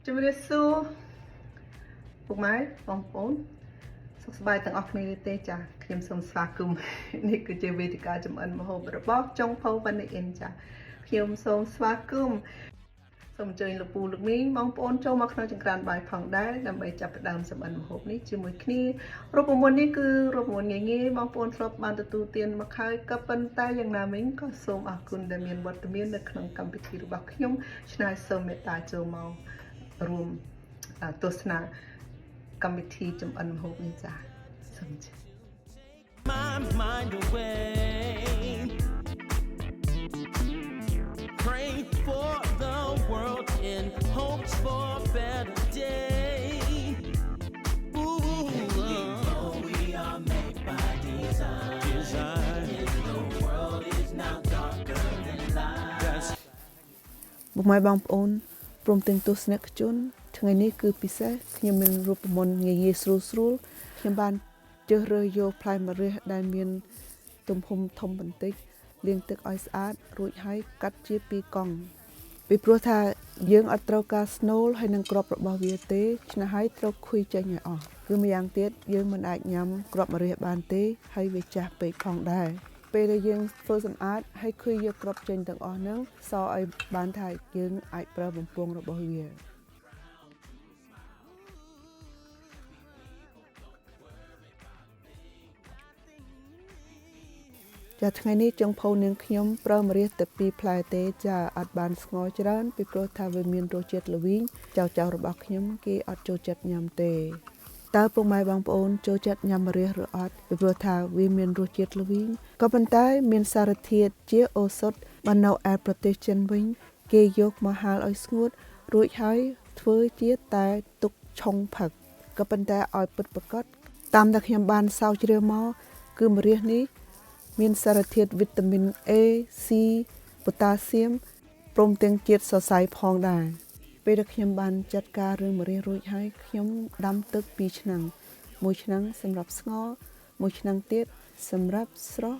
ជំរាបសួរពុកម៉ែបងប្អូនសុខសប្បាយទាំងអស់គ្នាទេចាខ្ញុំសូមស្វាគមន៍នេះគឺជាវេទិកាចម្អិនម្ហូបរបស់ចុងផៅវណ្ណអ៊ីនចាខ្ញុំសូមស្វាគមន៍សូមអញ្ជើញលោកពូលោកមីងបងប្អូនចូលមកក្នុងចង្ក្រានបាយផងដែរដើម្បីចាប់ផ្ដើមចម្អិនម្ហូបនេះជាមួយគ្នារូបមន្តនេះគឺរូបមន្តងាយៗបងប្អូនធ្លាប់បានទទួលទានមកហើយក៏ប៉ុន្តែយ៉ាងណាមិញក៏សូមអរគុណដែលមានវត្តមាននៅក្នុងកម្មវិធីរបស់ខ្ញុំឆ្នៃសូមមេត្តាចូលមករួមទស្សនាកម្មវិធីចម្អិនម្ហូបនេះចាសូមជម្រាប My mind away. Pray for the world in hopes for a better day. Ooh, we are made by design. The world is now darker than light. បងប្អូនព្រមទាំងទស្សនិកជនថ្ងៃនេះគឺពិសេសខ្ញុំមានរូបមន្តងាយៗស្រួលខ្ញុំបានជ្រើសរើសយកផ្លែម្រះដែលមានទំហំធំបន្តិចលាងទឹកឲ្យស្អាតរួចហើយកាត់ជា2កង់ពីព្រោះថាយើងអត់ត្រូវការស្នូលហើយនឹងគ្រាប់របស់វាទេឆ្នេះហើយត្រូវខុយចេញឲ្យអស់គឺម្យ៉ាងទៀតយើងមិនអាចញ៉ាំគ្រាប់ម្រះបានទេហើយវាចាស់ពេកផងដែរពេលដែលយើងធ្វើសម្អាតហើយខុយយកគ្រាប់ចេញទាំងអស់ហ្នឹងសឲ្យបានថាយើងអាចប្រើបំពង់របស់វាចាថ្ងៃនេះចុងភៅនាងខ្ញុំប្រើម្រះតែ2ផ្លែទេចាអត់បានស្ងោរច្រើនពីព្រោះថាវាមានរសជាតិល្វីងចៅរបស់ខ្ញុំគេអត់ចូលចិត្តញ៉ាំទេតើពុកម៉ែបងប្អូនចូលចិត្តញ៉ាំម្រះឬអត់ពីព្រោះថាវាមានរសជាតិល្វីងក៏ប៉ុន្តែមានសារធាតុជាឱសថបាននៅឯប្រទេសចិនវិញគេយកមកហាលឲ្យស្ងួតរួចហើយធ្វើជាតែទុកឆុងផឹកក៏ប៉ុន្តែឲ្យពិតប្រាកដតាមដែលខ្ញុំបានសោកជ្រាវមកគឺម្រះនេះមានសារធាតុវីតាមីន A, C, ប៉ូតាស្យូមព្រមទាំងជាតិសរសៃផងដែរពេលដែលខ្ញុំបានចាត់ការរឿងម្រះរួចហើយខ្ញុំដាំទឹក2ឆ្នាំ1ឆ្នាំសម្រាប់ស្ងោរ1ឆ្នាំទៀតសម្រាប់ស្រុះ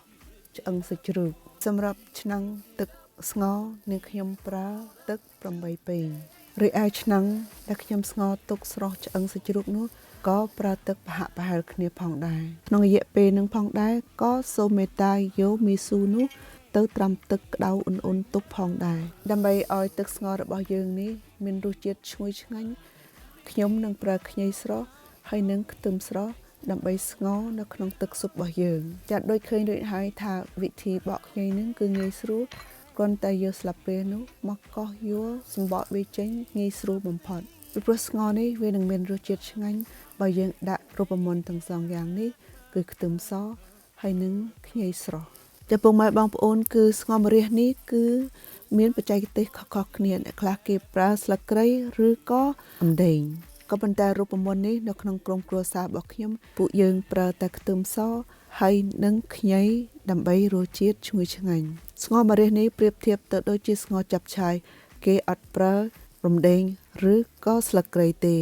ឆ្អឹងសាច់ជ្រូកសម្រាប់ឆ្នាំទឹកស្ងោរនាងខ្ញុំប្រើទឹក8ពែងរីឯឆ្នាំដែលខ្ញុំស្ងោរទុកស្រុះឆ្អឹងសាច់ជ្រូកនោះក៏ប្រើទឹកប្រហាក់ប្រហែលគ្នាផងដែរក្នុងរយៈពេលនឹងផងដែរក៏សូមមេត្តាយកមីស៊ូនោះទៅត្រាំទឹកក្តៅអ៊ុនៗទុកផងដែរដើម្បីឲ្យទឹកស្ងោររបស់យើងនេះមានរសជាតិឈ្ងុយឆ្ងាញ់ខ្ញុំនឹងប្រើខ្ញីស្រស់ហើយនឹងខ្ទឹមស្រស់ដើម្បីស្ងោរនៅក្នុងទឹកស៊ុបរបស់យើងចាត់ដូចឃើញរួចហើយថាវិធីបកខ្ញីនឹងគឺងាយស្រួលគ្រាន់តែយកស្លាបព្រានោះមកកោសយកសម្បកវាចេញងាយស្រួលបំផុតពីព្រោះស្ងោរនេះវានឹងមានរសជាតិឆ្ងាញ់បើយើងដាក់រូបមន្តទាំងសងយ៉ាងនេះគឺខ្ទឹមសហើយនិងខ្ញីស្រស់ចំពោះម៉ែបងប្អូនគឺស្ងោរម្រះនេះគឺមានបច្ចេកទេសខុសៗគ្នាអ្នកខ្លះគេប្រើស្លឹកគ្រៃឬក៏អណ្ដែងក៏ប៉ុន្តែរូបមន្តនេះនៅក្នុងក្រុមគ្រួសាររបស់ខ្ញុំពួកយើងប្រើតែខ្ទឹមសហើយនិងខ្ញីដើម្បីរសជាតិឈ្ងុយឆ្ងាញ់ស្ងោរម្រះនេះប្រៀបធៀបទៅដូចជាស្ងោរចាប់ឆាយគេអត់ប្រើរំដេងឬក៏ស្លឹកគ្រៃទេ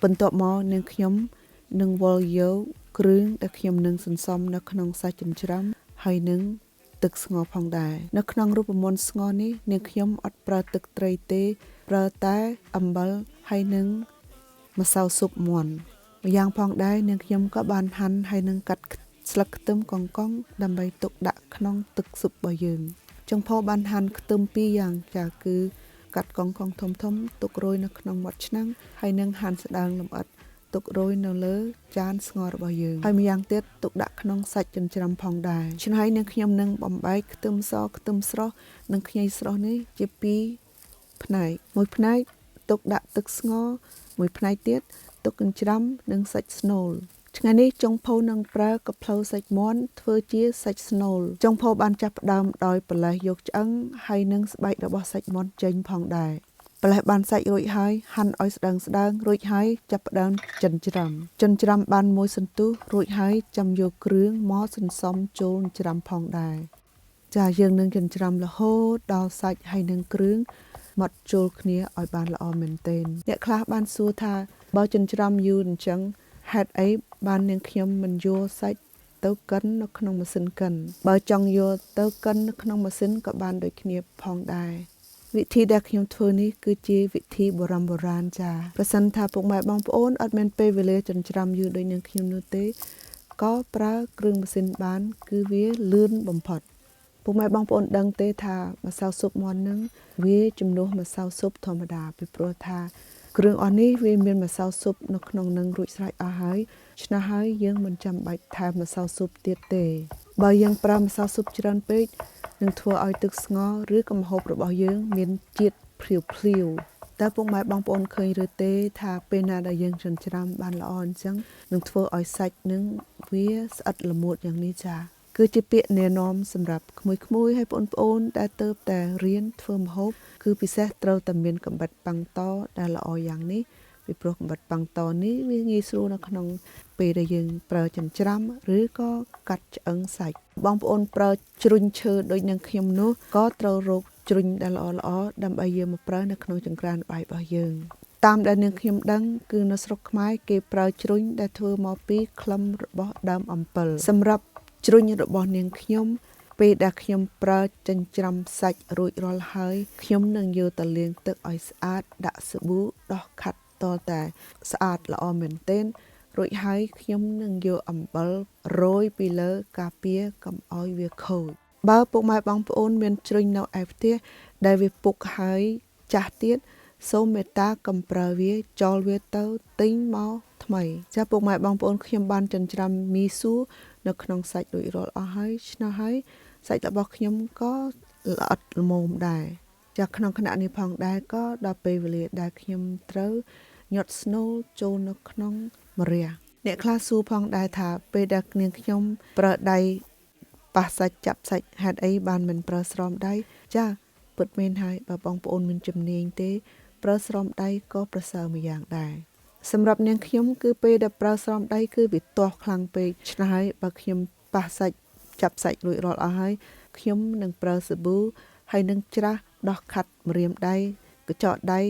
បន្ទាប់មកនាងខ្ញុំនឹងវល់យកគ្រឿងដែលខ្ញុំនឹងសន្សំនៅក្នុងសាច់ចិញ្ច្រាំហើយនឹងទឹកស្ងោរផងដែរនៅក្នុងរូបមន្តស្ងោរនេះនាងខ្ញុំអត់ប្រើទឹកត្រីទេប្រើតែអំបិលហើយនឹងម្សៅស៊ុបមាន់ម្យ៉ាងផងដែរនាងខ្ញុំក៏បានហាន់ហើយនឹងកាត់ស្លឹកខ្ទឹមកង់ៗដើម្បីទុកដាក់ក្នុងទឹកស៊ុបរបស់យើងចុងភៅបានហាន់ខ្ទឹម2យ៉ាងចាគឺកាត់កង់ធំទុករោយនៅក្នុងមាត់ឆ្នាំងហើយនឹងហាន់ស្ដើងលម្អិតទុករោយនៅលើចានស្ងោររបស់យើងហើយម្យ៉ាងទៀតទុកដាក់ក្នុងសាច់ចិញ្ច្រាំផងដែរឆ្នៃនឹងខ្ញុំនឹងបំបែកខ្ទឹមសខ្ទឹមស្រស់និងខ្ញីស្រស់នេះជា2ផ្នែកមួយផ្នែកទុកដាក់ទឹកស្ងោរមួយផ្នែកទៀតទុកចិញ្ច្រាំនិងសាច់ស្នូលថ្ងៃនេះចុងភៅនឹងប្រើកាភ្លៅសាច់មាន់ធ្វើជាសាច់ស្នូលចុងភៅបានចាប់ផ្ដើមដោយប្រឡេះយកឆ្អឹងហើយនឹងស្បែករបស់សាច់មាន់ចេញផងដែរប្រឡេះបានសាច់រួចហើយហាន់ឲ្យស្ដើងរួចហើយចាប់ផ្ដើមចិញ្ច្រាំបានមួយសន្ទុះរួចហើយចាំយកគ្រឿងមកសន្សំចូលចិញ្ច្រាំផងដែរចាយើងនឹងចិញ្ច្រាំរហូតដល់សាច់ហើយនឹងគ្រឿងម៉ត់ចូលគ្នាឲ្យបានល្អមែនទែនអ្នកខ្លះបានសួរថាបើចិញ្ច្រាំយូរអញ្ចឹងហេតុអីបាននាងខ្ញុំមិនយកសាច់ទៅកិននៅក្នុងម៉ាស៊ីនកិនបើចង់យកទៅកិននៅក្នុងម៉ាស៊ីនក៏បានដូចគ្នាផងដែរ វិធីដែលខ្ញុំធ្វើនេះគឺជាវិធីបុរាណចាប្រសិនថាពុកម៉ែបងប្អូនអត់មានពេលវេលាចិញ្ច្រាំយូរដូចនឹងខ្ញុំនោះទេក៏ប្រើគ្រឿងម៉ាស៊ីនបានគឺវាលឿនបំផុតពុកម៉ែបងប្អូនដឹងទេថាម្សៅស៊ុបមាន់នឹងវាជំនួសម្សៅស៊ុបធម្មតាពីព្រោះថាគ្រឿងអស់នេះវាមានម្សៅស៊ុបនៅក្នុងនឹងរួចស្រេចអស់ហើយឆ្នះហើយយើងមិនចាំបាច់ថែមម្សៅស៊ុបទៀតទេបើយើងប្រើម្សៅស៊ុបច្រើនពេកនឹងធ្វើឲ្យទឹកស្ងោរឬក៏ម្ហូបរបស់យើងមានជាតិភ្លាវតើពុកម៉ែបងប្អូនឃើញឬទេថាពេលណាដែលយើងចិញ្ច្រាំបានល្អអញ្ចឹងនឹងធ្វើឲ្យសាច់នឹងវាស្អិតល្មួតយ៉ាងនេះចាគឺជាពាក្យណែនាំសម្រាប់ក្មួយៗហើយបងប្អូនដែលទៅតែរៀនធ្វើម្ហូបគឺពិសេសត្រូវតែមានកាំបិតប៉ាំងតដែលល្អយ៉ាងនេះពីព្រោះកាំបិតប៉ាំងតនេះវាងាយស្រួលនៅក្នុងពេលដែលយើងប្រើចិញ្ច្រាំឬក៏កាត់ឆ្អឹងសាច់បងប្អូនប្រើជ្រុញឈើដូចនឹងខ្ញុំនោះក៏ត្រូវរកជ្រុញដែលល្អៗដើម្បីយើងមកប្រើនៅក្នុងចង្ក្រានបាយរបស់យើងតាមដែលនាងខ្ញុំដឹងគឺនៅស្រុកខ្មែរគេប្រើជ្រុញដែលធ្វើមកពីក្លឹមរបស់ដើមអំពិលសម្រាប់ជ្រុញរបស់នាងខ្ញុំពេលដែលខ្ញុំប្រើចិញ្ច្រាំសាច់រួចរាល់ហើយខ្ញុំនឹងយកទៅលាងទឹកឲ្យស្អាតដាក់សាប៊ូដោះខាត់តតែស្អាតល្អមែនទែនរួចហើយខ្ញុំនឹងយកអំបិលរោយពីលើការពារកុំឲ្យវាខូចបើពុកម៉ែបងប្អូនមានជ្រុញនៅឯផ្ទះដែលវាពុកហើយចាស់ទៀតសូមមេត្តាកុំប្រើវាចោលវាទៅទិញមកថ្មីចាពុកម៉ែបងប្អូនខ្ញុំបានចិញ្ច្រាំមីស៊ូនៅក្នុងសាច់រួចរាល់អស់ហើយឆ្នះហើយសាច់របស់ខ្ញុំក៏ល្អិតល្មមដែរចាក្នុងគណៈនេះផងដែរក៏ដល់ពេលវេលាដែលខ្ញុំត្រូវញាត់ស្នូលចូលនៅក្នុងម្រះអ្នកខ្លះសួរផងដែរថាពេលដែលនាងខ្ញុំប្រើដៃប៉ះសាច់ចាប់សាច់ហេតុអីបានមិនប្រើស្រោមដៃចាពិតមែនហើយបើបងប្អូនមានជំនាញទេប្រើស្រោមដៃក៏ប្រសើរមួយយ៉ាងដែរសម្រាប់នាងខ្ញុំគឺពេលដែលប្រើស្រោមដៃគឺវាទាស់ខ្លាំងពេកឆ្នៃហើយបើខ្ញុំប៉ះសាច់ចាប់សាច់រួចរាល់អស់ហើយខ្ញុំនឹងប្រើសាប៊ូហើយនឹងច្រាសដោះខាត់ម្រាមដៃកញ្ចក់ដៃ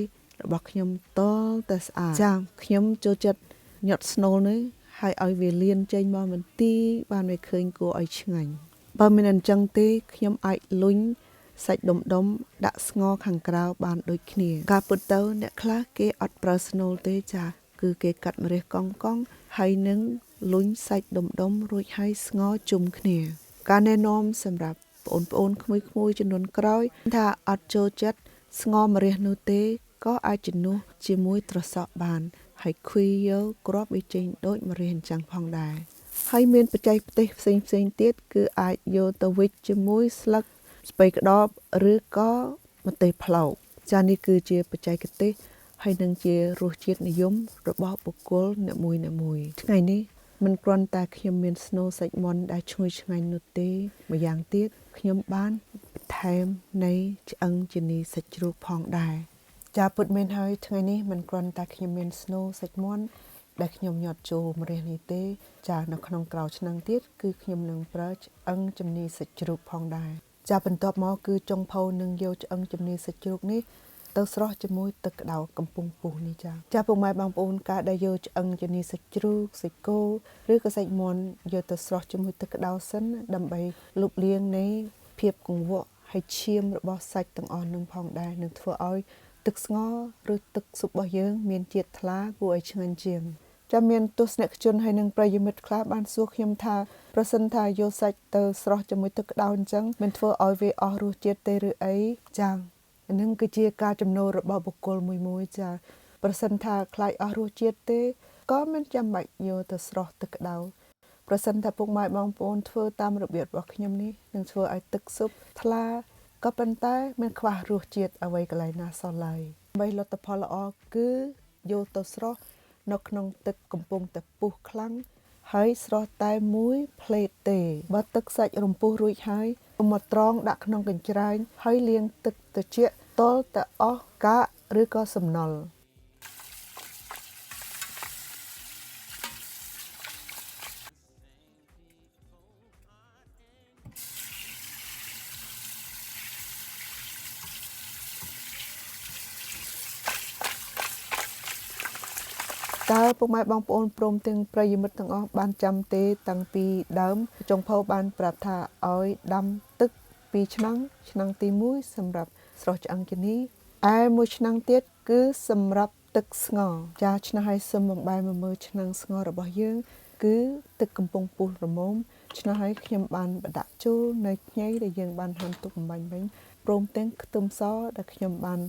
របស់ខ្ញុំតលតែស្អាតចាខ្ញុំចូលចិត្តញាត់ស្នូលនេះហើយឲ្យវាលៀនចេញមកបន្តិចបានវាឃើញគួរឲ្យឆ្ងាញ់បើមិនអញ្ចឹងទេខ្ញុំអាចលុញសាច់ដុំដាក់ស្ងោខាងក្រៅបានដូចគ្នាការពិតទៅអ្នកខ្លះគេអត់ប្រើស្នូលទេចាគឺគេកាត់ម្រះកង់ហើយនឹងលុញសាច់ដុំរួចហើយស្ងោជុំគ្នាការណែនាំសម្រាប់បងប្អូនក្មួយៗជំនាន់ក្រោយថាអត់ចូលចិត្តស្ងោម្រះនោះទេក៏អាចជំនួសជាមួយត្រសក់បានហើយខុយយកគ្រាប់វាចេញដូចម្រះអញ្ចឹងផងដែរហើយមានបច្ចេកទេសផ្សេងទៀតគឺអាចយកទៅវិចជាមួយស្លឹកស្ពៃក្តបឬក៏ម្ទេសផ្លោកចានេះគឺជាបច្ចេកទេសហើយនឹងជារសជាតិនិយមរបស់បុគ្គលអ្នកមួយថ្ងៃនេះមិនគ្រាន់តែខ្ញុំមានស្នូលសាច់មាន់ដែលឈ្ងុយឆ្ងាញ់នោះទេម្យ៉ាងទៀតខ្ញុំបានបន្ថែមនៃឆ្អឹងជំនីសាច់ជ្រូកផងដែរចាពិតមែនហើយថ្ងៃនេះមិនគ្រាន់តែខ្ញុំមានស្នូលសាច់មាន់ដែលខ្ញុំញាត់ចូលម្រះនេះទេចានៅក្នុងក្រៅឆ្នាំងទៀតគឺខ្ញុំនឹងប្រើឆ្អឹងជំនីសាច់ជ្រូកផងដែរចាបន្ទាប់មកគឺចុងភៅនឹងយកឆ្អឹងជំនីសាច់ជ្រូកនេះទៅស្រោះជាមួយទឹកក្តៅកំពុងពុះនេះចាពុកម៉ែបងប្អូនការដែលយកឆ្អឹងជំនីសាច់ជ្រូកសាច់គោឬក៏សាច់មាន់យកទៅស្រោះជាមួយទឹកក្តៅសិនដើម្បីលុបលាងនៃភាពកង្វក់ហើយឈាមរបស់សាច់ទាំងអស់នឹងផងដែរនឹងធ្វើឲ្យទឹកស្ងោរឬទឹកស៊ុបរបស់យើងមានជាតិថ្លាគួរឲ្យឆ្ងាញ់ជាងចាំមានទស្សនិកជនហើយនឹងប្រិយមិត្តខ្លះបានសួរខ្ញុំថាប្រសិនថាយកសាច់ទៅស្រោះជាមួយទឹកក្តៅអញ្ចឹងមិនធ្វើឲ្យវាអស់រសជាតិទេឬអីចានឹងគឺជាការចំណូលរបស់បុគ្គលមួយចាប្រសិនថាខ្លាចអស់រសជាតិទេក៏មិនចាំបាច់យកទៅស្រោះទឹកក្តៅប្រសិនថាពុកម៉ែបងប្អូនធ្វើតាមរបៀបរបស់ខ្ញុំនេះនឹងធ្វើឲ្យទឹកស៊ុបថ្លាក៏ប៉ុន្តែមិនខ្វះរសជាតិអ្វីកន្លែងណាសោះឡើយដើម្បីលទ្ធផលល្អគឺយកទៅស្រោះនៅក្នុងទឹកកំពុងតែពុះខ្លាំងហើយស្រោះតែមួយផ្លេតទេបើទឹកសាច់រំពុះរួចហើយមកត្រងដាក់ក្នុងកញ្ច្រែងហើយលាងទឹកត្រជាក់តលតែអស់កាកឬក៏សំណល់តើពុកម៉ែបងប្អូនព្រមទាំងប្រិយមិត្តទាំងអស់បានចាំទេតាំងពីដើមចុងភៅបានប្រាប់ថាឲ្យដាំទឹក2ឆ្នាំងទី1សម្រាប់ ស្រស់ឆ្អឹងជានេះឯមួយឆ្នាំងទៀតគឺសម្រាប់ទឹកស្ងោរចាឆ្នេះឲ្យសឹមបំបែមើលឆ្នាំងស្ងោររបស់យើងគឺទឹកកំប៉ុងពុះរមុំឆ្នេះឲ្យខ្ញុំបានបដាក់ចូលនៅខ្ញីដែលយើងបានហាន់ទុកបំបាញ់វិញព្រមទាំងខ្ទឹមសដែលខ្ញុំបាន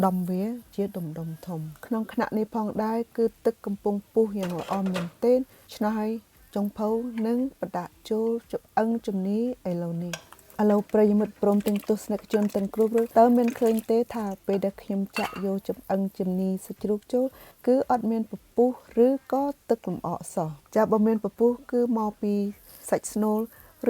ដំវាជាដុំធំក្នុងថ្នាក់នេះផងដែរគឺទឹកកំប៉ុងពុះយ៉ាងល្អមែនទែនឆ្នេះឲ្យចុងភៅនិងបដាក់ចូលឆ្អឹងជំនីឥឡូវនេះឥឡូវប្រិយមិត្តព្រមទាំងទស្សនិកជនទាំងគ្រប់រូបតើមានឃើញទេថាពេលដែលខ្ញុំចាក់យកចំអឹងជំនីសាច់ជ្រូកចូលគឺអត់មានពពុះឬក៏ទឹកលម្អកសោះចាបើមានពពុះគឺមកពីសាច់ស្នូល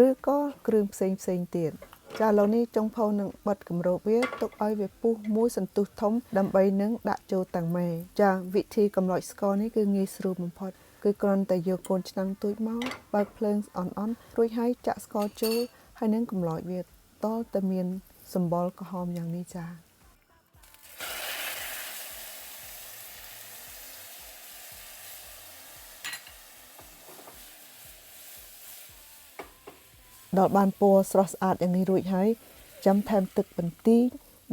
ឬក៏គ្រឿងផ្សេងទៀតចាឥឡូវនេះចុងភៅនឹងបិទគម្របវាទុកឲ្យវាពុះមួយសន្ទុះធំដើម្បីនឹងដាក់ចូលតាំងម៉ែចាវិធីកំឡុចស្ករនេះគឺងាយស្រួលបំផុតគឺគ្រាន់តែយកកូនឆ្នាំងទូចមកបើកភ្លើងអន់រួចហើយចាក់ស្ករចូលហើយនឹងកំឡោចវាតតែមានសម្បល់ក្រហមយ៉ាងនេះចាដល់បានពណ៌ស្រស់ស្អាតយ៉ាងនេះរួចហើយចាំថែមទឹកបន្តិច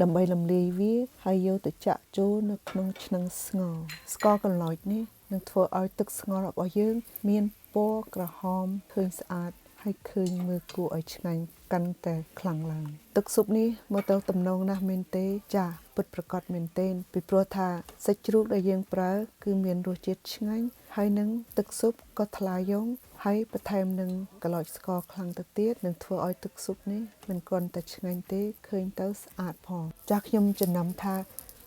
ដើម្បីលំលាយវាហើយយកទៅចាក់ចូលនៅក្នុងឆ្នាំងស្ងោរស្ករកន្លោចនេះនឹងធ្វើឲ្យទឹកស្ងោររបស់យើងមានពណ៌ក្រហមឃើញស្អាតហើយឃើញមើលគួរឲ្យឆ្ងាញ់កាន់តែខ្លាំងឡើងទឹកស៊ុបនេះមកទៅទំនងណាស់មែនទេចាពិតប្រាកដមែនទេពីព្រោះថាសាច់ជ្រូកដែលយើងប្រើគឺមានរសជាតិឆ្ងាញ់ហើយនឹងទឹកស៊ុបក៏ថ្លាយងហើយបន្ថែមនឹងក្លោចស្ករខ្លាំងទៅទៀតនឹងធ្វើឲ្យទឹកស៊ុបនេះមិនគ្រាន់តែឆ្ងាញ់ទេឃើញទៅស្អាតផងចាខ្ញុំចំណាំថា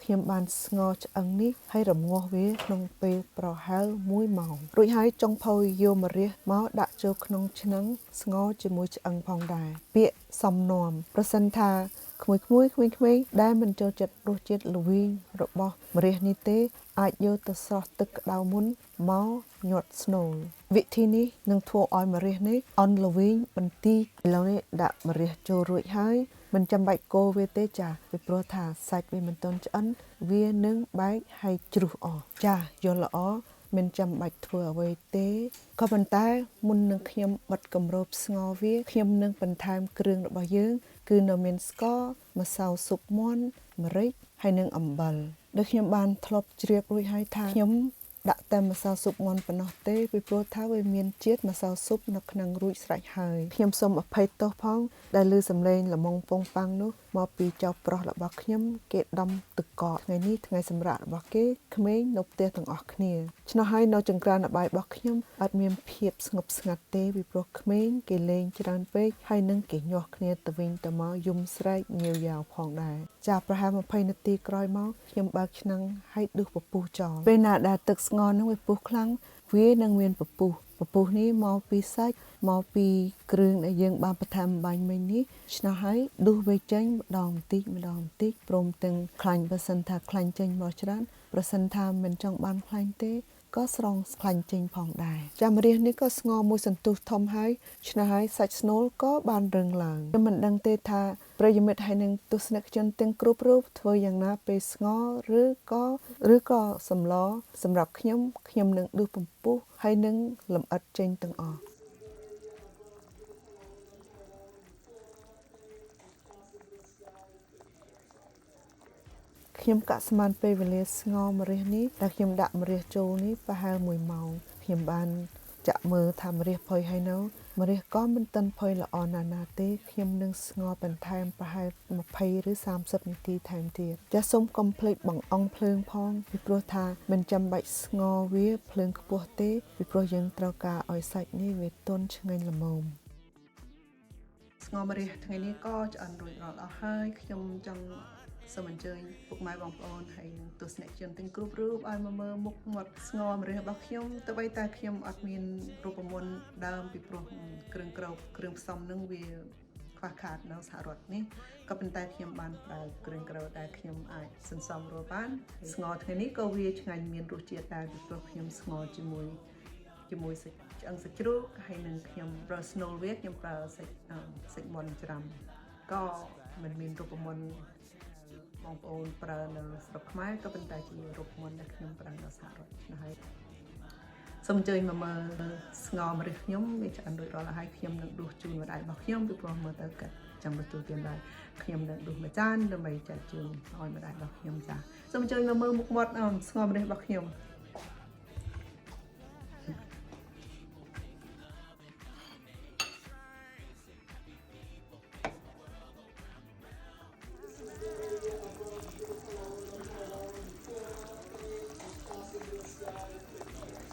ខ្ញុំបានស្ងោរឆ្អឹងនេះហើយរងាស់វាក្នុងពេលប្រហែល1ម៉ោងរួចហើយចុងភៅយកម្រះមកដាក់ចូលក្នុងឆ្នាំងស្ងោរជាមួយឆ្អឹងផងដែរពាក្យសំណំប្រសិនថាក្មួយដែលមិនចូលចិត្តរសជាតិល្វីងរបស់ម្រះនេះទេអាចយកទៅស្រោះទឹកក្តៅមុនមកញាត់ស្នូលវិធីនេះនឹងធ្វើឲ្យម្រះនេះអន់ល្វីងបន្តិចឥឡូវនេះដាក់ម្រះចូលរួចហើយមិនចាំបាច់កូរវាទេចាពីព្រោះថាសាច់វាមិនទាន់ឆ្អិនវានឹងបែកហើយជ្រុះអស់ចាយល់ល្អមិនចាំបាច់ធ្វើអ្វីទេក៏ប៉ុន្តែមុននឹងខ្ញុំបិទគម្របស្ងោរវាខ្ញុំនឹងបន្ថែមគ្រឿងរបស់យើងគឺនៅមានស្កម្សៅស៊ុបមាន់ម្រេចហើយនិងអំបិលដែលខ្ញុំបានធ្លាប់ជ្រាបរួចហើយថាខ្ញុំដាក់តែម្សៅស៊ុបមាន់ប៉ុណ្ណោះទេពីព្រោះថាវាមានជាតិម្សៅស៊ុបនៅក្នុងរួចស្រេចហើយខ្ញុំសូមអភ័យទោសផងដែលឮសំឡេងល្មងពងប៉ាំងនោះមកពីចៅប្រុសរបស់ខ្ញុំគេដំទឹកកកថ្ងៃនេះថ្ងៃសម្រាប់របស់គេក្មេងនៅផ្ទះទាំងអស់គ្នាឆ្នោះហើយនៅចង្ក្រានអបាយរបស់ខ្ញុំអត់មានភាពស្ងប់ស្ងាត់ទេពីព្រោះក្មេងគេលេងច្រើនពេកហើយនឹងគេញាស់គ្នាទៅវិញទៅមកយំស្រែកងាវយ៉ាវផងដែរចាប្រហែល20នាទីក្រោយមកខ្ញុំបើកឆ្នាំងហើយដួសពពុះចោលពេលណាដែលទឹកស្ងោរនឹងវាពុះខ្លាំងវានឹងមានពពុះនេះមកពីសាច់មកពីគ្រឿងដែលយើងបានបន្ថែមបាញ់មិញនេះឆ្នោះហើយដួសវាចេញម្ដងបន្តិចព្រមទាំងខ្លាញ់បើសិនថាខ្លាញ់ចេញមកច្រើនប្រសិនថាមិនចង់បានខ្លាញ់ទេក៏ស្រង់ខ្លាញ់ចេញផងដែរចាំម្រះនេះក៏ស្ងោរមួយសន្ទុះធំហើយឆ្នោះហើយសាច់ស្នូលក៏បានរឹងឡើងខ្ញុំមិនដឹងទេថាប្រិយមិត្តហើយនឹងទស្សនិកជនទាំងគ្រប់រូបធ្វើយ៉ាងណាពេលស្ងោរឬក៏សម្លសម្រាប់ខ្ញុំនឹងដួសពពុះហើយនឹងលម្អិតចេញទាំងអស់ខ្ញុំកាក់ស្មានពេលវេលាស្ងោរម្រះនេះតែខ្ញុំដាក់ម្រះចូលនេះប្រហែល1ម៉ោងខ្ញុំបានចាក់មើលថាម្រះផុយហើយនៅម្រះក៏មិនទាន់ផុយល្អណាស់ទេខ្ញុំនឹងស្ងោរបន្ថែមប្រហែល20ឬ30នាទីថែមទៀតចាសសូមកុំភ្លេចបង្អង់ភ្លើងផងពីព្រោះថាមិនចាំបាច់ស្ងោរវាភ្លើងខ្ពស់ទេពីព្រោះយើងត្រូវការឲ្យសាច់នេះវាទន់ឆ្ងាញ់ល្មមស្ងោរម្រះថ្ងៃនេះក៏ឆ្អិនរួចរាល់អស់ហើយខ្ញុំចង់សូមអញ្ជើញពុកម៉ែបងប្អូនហើយនិងទស្សនិកជនទាំងគ្រប់រូបឲ្យមកមើលមុខមាត់ស្ងោរម្រះរបស់ខ្ញុំទោះបីតែខ្ញុំអត់មានរូបមន្តដើមពីព្រោះគ្រឿងផ្សំនឹងវាខ្វះខាតនៅសហរដ្ឋនេះក៏ប៉ុន្តែខ្ញុំបានប្រើគ្រឿងក្រូចដែលខ្ញុំអាចសន្សំរកបានស្ងោរថ្ងៃនេះក៏វាឆ្ងាញ់មានរសជាតិដែរពីព្រោះខ្ញុំស្ងោរជាមួយសាច់ឆ្អឹងសាច់ជ្រូកហើយនឹងខ្ញុំប្រើស្នូលវាខ្ញុំប្រើសាច់មាន់ច្រាំក៏មិនមានរូបមន្តបងប្អូនប្រើនៅស្រុកខ្មែរក៏ប៉ុន្តែជារូបមន្តដែលខ្ញុំប្រើនៅសហរដ្ឋនោះហើយសូមអញ្ជើញមកមើលស្ងោរម្រះខ្ញុំវាឆ្អិនរួចរាល់ហើយខ្ញុំនឹងដួសជូនម្ដាយរបស់ខ្ញុំពីព្រោះមើលទៅគាត់ ចង់ទទួលទានដែរខ្ញុំនឹងដួសម្ចានដើម្បីចែកជូនឲ្យម្ដាយរបស់ខ្ញុំចាសូមអញ្ជើញមកមើលមុខមាត់ស្ងោរម្រះរបស់ខ្ញុំ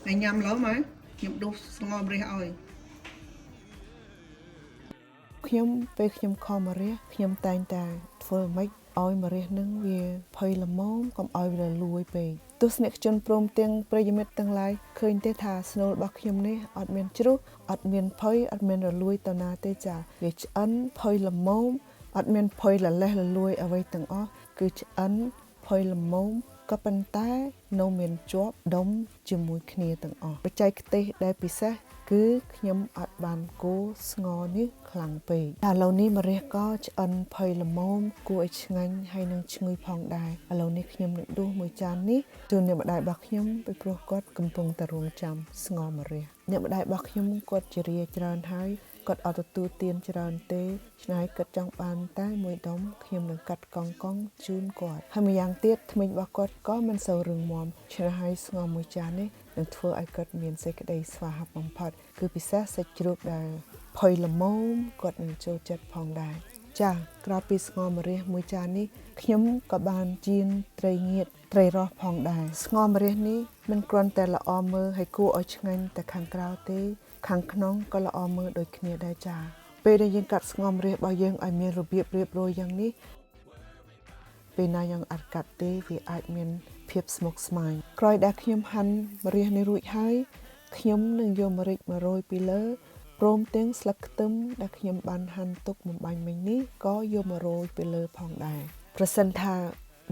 ហើយញ៉ាំឡូវមកខ្ញុំដួសស្ងោរម្រះឲ្យខ្ញុំពេលខ្ញុំខំម្រះខ្ញុំតែងតែធ្វើម៉េចឲ្យម្រះនឹងវាផុយល្មមកុំឲ្យវាលួយពេកទស្សនិកជនព្រមទាំងប្រិយមិត្តទាំងឡាយឃើញទេថាស្នូលរបស់ខ្ញុំនេះអត់មានជ្រុះអត់មានផុយអត់មានរលួយទៅណាទេចាវាឆ្អិនផុយល្មមអត់មានផុយលលេះលលួយអ្វីទាំងអស់គឺឆ្អិនផុយល្មមក៏ប៉ុន្តែនៅមានជាប់ដុំជាមួយគ្នាទាំងអស់បច្ចេកទេសដែលពិសេសគឺខ្ញុំអត់បានគោស្ងោរនេះខ្លាំងពេកឥឡូវនេះម្រះក៏ឆ្អិនផុយល្មមគួរឲ្យឆ្ងាញ់ហើយនឹងឈ្ងុយផងដែរឥឡូវនេះខ្ញុំនឹងដួសមួយចាននេះជូនអ្នកម្ដាយរបស់ខ្ញុំពីព្រោះគាត់កំពុងតែរងចាំស្ងោរម្រះអ្នកម្ដាយរបស់ខ្ញុំគាត់ជារាច្រើនហើយគាត់អត់ទទួលទានច្រើនទេឆ្នៃគាត់ចង់បានតែមួយដុំខ្ញុំនឹងកាត់កង់ជូនគាត់ហើយម្យ៉ាងទៀតធ្មេញរបស់គាត់ក៏មិនសូវរឹងមាំឆ្នៃស្ងោរមួយចាននេះនឹងធ្វើឲ្យគាត់មានសេចក្តីស្វាហាប់បំផុតគឺពិសេសសាច់ជ្រូកដែលផុយល្មមគាត់នឹងចូលចិត្តផងដែរចាក្រៅពីស្ងោរម្រះមួយចាននេះខ្ញុំក៏បានចៀនត្រីងៀតត្រីរ៉ស់ផងដែរស្ងោរម្រះនេះមិនគ្រាន់តែល្អមើលហើយគួរឲ្យឆ្ងាញ់តែខាងក្រៅទេខាងក្នុងក៏ល្អមើលដូចគ្នាដែរចាពេលដែលយើងកាត់ស្ងោរម្រះរបស់យើងឲ្យមានរបៀបរៀបរយយ៉ាងនេះពេលណាយើងអត់កាត់ទេវាអាចមានភាពស្មុគស្មាញក្រោយដែលខ្ញុំហាន់ម្រះនេះរួចហើយខ្ញុំនឹងយកម្រេច1រោយពីលើព្រមទាំងស្លឹកខ្ទឹមដែលខ្ញុំបានហាន់ទុកបំបាញ់មិញនេះក៏យកមករោយពីលើផងដែរប្រសិនថា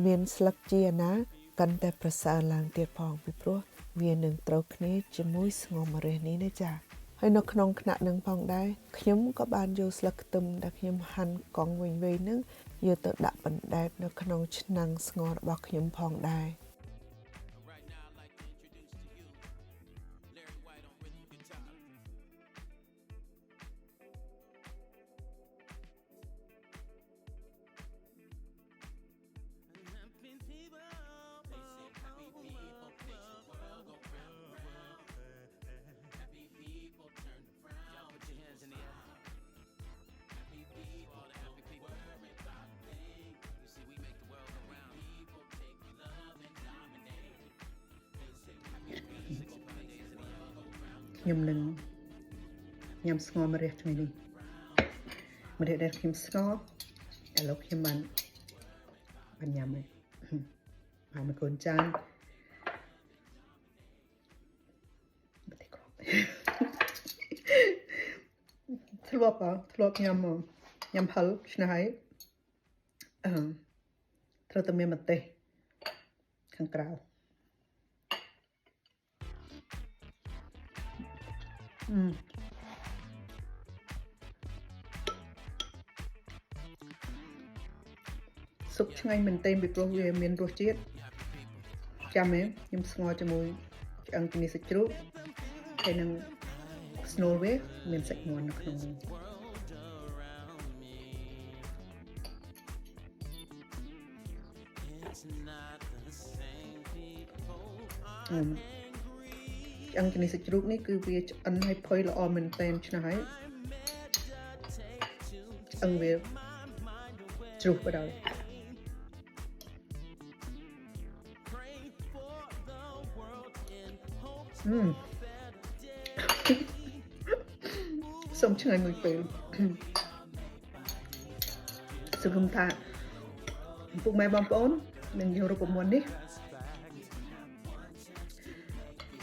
មានស្លឹកជីណាកាន់តែប្រសើរឡើងទៀតផងពីព្រោះវានឹងត្រូវគ្នាជាមួយស្ងោរម្រះនេះណាចាហើយនៅក្នុងថ្នាក់នឹងផងដែរខ្ញុំក៏បានយកស្លឹកខ្ទឹមដែលខ្ញុំហាន់កង់វិញៗនឹងយកទៅដាក់បណ្ដែតនៅក្នុងឆ្នាំងស្ងោររបស់ខ្ញុំផងដែរខ្ញុំនឹងញ៉ាំស្ងោរម្រះថ្ងៃនេះម្រះដែលខ្ញុំស្ងោរឥឡូវខ្ញុំបានញ៉ាំហើយបានមួយកូនចានធ្លាប់ញ៉ាំហឹលឆ្នៃត្រូវតែមានម្ទេសខាងក្រៅស៊ុបឆ្ងាញ់មែនទែនពីព្រោះវាមានរសជាតិចាំមែនខ្ញុំស្ងោរជាមួយឆ្អឹងជំនីសាច់ជ្រូកហើយនឹងស្នូលវាមានសាច់មាន់នៅក្នុងនោះឆ្អឹងជំនីសាច់ជ្រូកនេះគឺវាឆ្អិនឲ្យផុយល្អមែនទែនឆ្នៃឆ្អឹងវាជ្រុះទៅដល់សូមឆ្ងាញ់មួយពេលសង្ឃឹមថាពុកម៉ែបងប្អូននឹងយករូបមន្តនេះ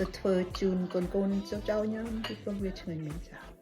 ទៅធ្វើជូនកូនចៅញ៉ាំពីព្រោះវាឆ្ងាញ់មែនចា៎